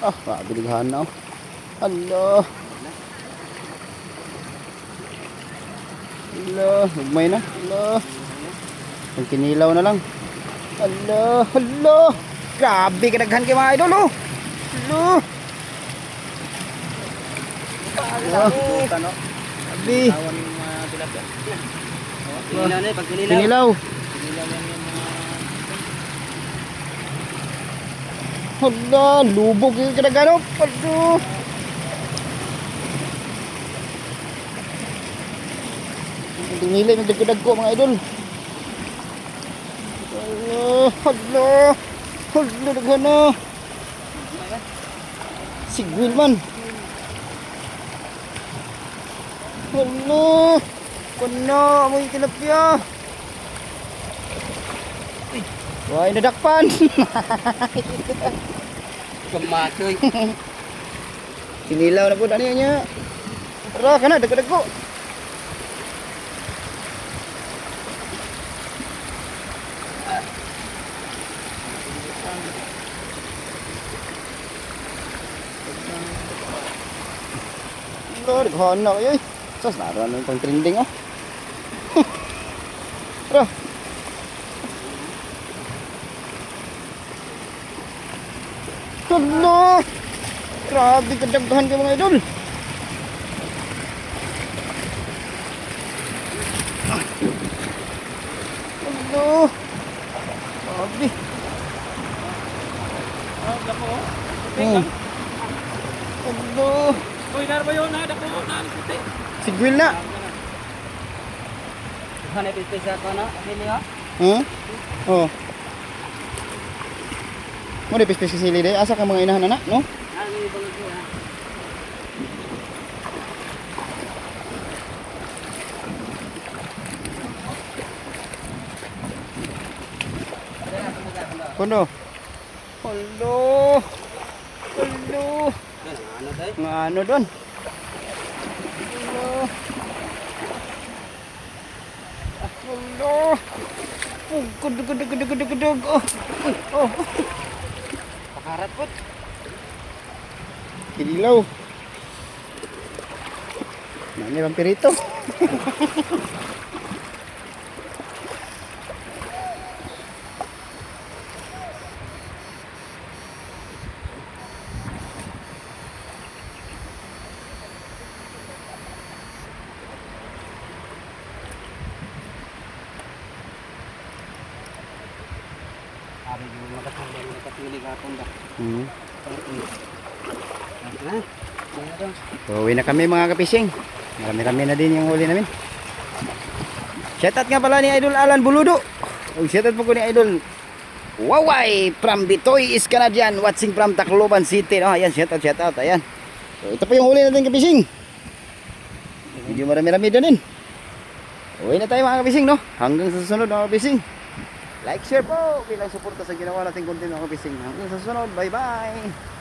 Ah, kabilighan na. Hala. Hala, hugmay na. Hala. Ang kinilaw na lang. Hala, hala. Grabe kadaghan kay mga idol, oh. Hala. Hala. Grabe. Kinilaw na pag kinilaw. Kinilaw. Kinilaw yan yung mga... Hala, lubog yung kadaghan, oh. Hala. Nilay ng dagko-dagko mga idol. Hala. Hala, daghan na. Sigwil man. Hala. Kuna, amoy tilapia. Why nadakpan? Kamachoy. Kinilaw na po dani niya. Tara kana dagko-dagko. Daghan na kayo. Sus, naroon na itong trending, oh. Tara. Hala. Grabe kadaghan kayo mga idol. Hala. Grabe. Dako. Hala. Uy, narba yun na. Dako na. Sigwil na. Hanay pipis ako na. Pili ha? Huh? Oh. Mo di pispis sili day. Asa ka mga inahan na, no? Ano yung bangag ko ha? Kuno. Hello. Hello. Ano tayo? Nga ano doon? Hello. Hello. Oh, gudug. Oh. Oh. Pakarat po. Kinilaw. Nani vampirito. Sabi yung nakatili kapon ba? Ha? So, uwi na kami mga kapising. Marami-rami na din yung huli namin. Shoutout nga pala ni Idol Alan Buludo. Shoutout po ko ni Idol Waway from Bitoy is Canadian, watching from Tacloban City. Oh, ayan, shoutout. Ayan. So, ito po yung huli natin kapising. Medyo marami-rami din. Uwi na tayo mga kapising, no? Hanggang sa susunod mga kapising. Like, share po bilang suporta sa ginawa nating content mga kapising. Hanggang sa susunod. Bye-bye.